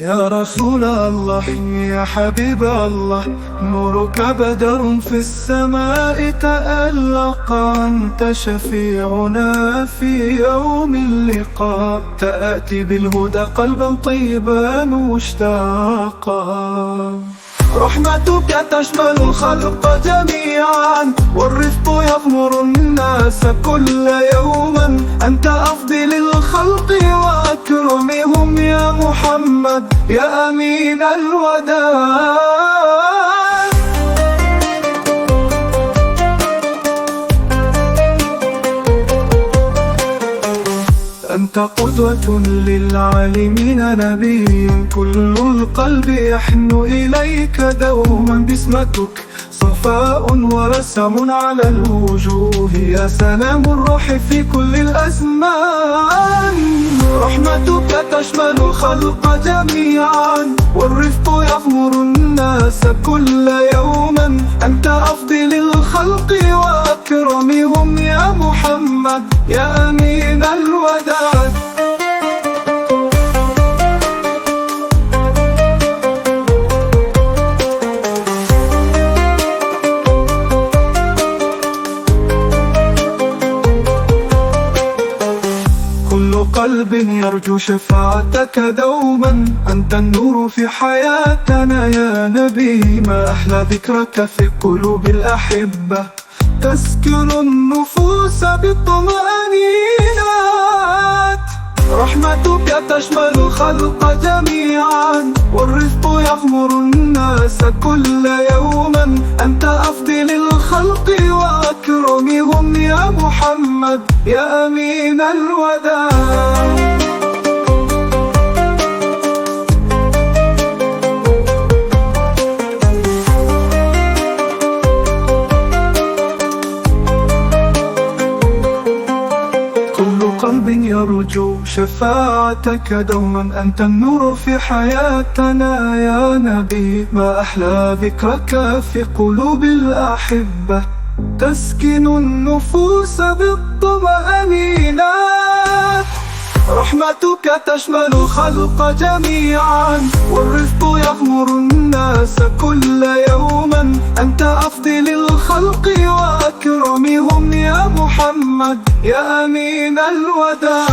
يا رسول الله يا حبيب الله، نورك بدر في السماء تألق، أنت شفيعنا في يوم اللقاء، تأتي بالهدى قلبا طيبا مشتاقا. رحمتك تشمل الخلق جميعا، والرفق يغمر الناس كل يوم، أنت أفضل الخلق وأكرمهم يا محمد يا أمين الوداع. أنت قدوة للعالمين، نبي كل القلب يحن إليك دوما، بسمتك صفاء ورسم على الوجوه، يا سلام الروح في كل الأزمان. رحمتك تشمل الخلق جميعا، والرفق يغمر الناس كل يوم، أنت أفضل الخلق وأكرمهم يا محمد يا أمين الوداع. كل قلب يرجو شفاعتك دوما، أنت النور في حياتنا يا نبي، ما أحلى ذكرك في قلوب الأحبة، تسكن النفوس بالطمأنينات. رحمتك تشمل الخلق جميعا، والرزق يغمر الناس كل يوم، أنت أفضل الخلق وأكرمهم يا محمد يا أمين الوداع. قلب يرجو شفاعتك دوما، أنت النور في حياتنا يا نبي، ما أحلى ذكرك في قلوب الأحبة، تسكن النفوس بالطمأنينات. رحمتك تشمل الخلق جميعا، والرزق يغمر الناس كل يوم، أنت أفضل الخلق وأكرمهم يا محمد يا أمين الوداع.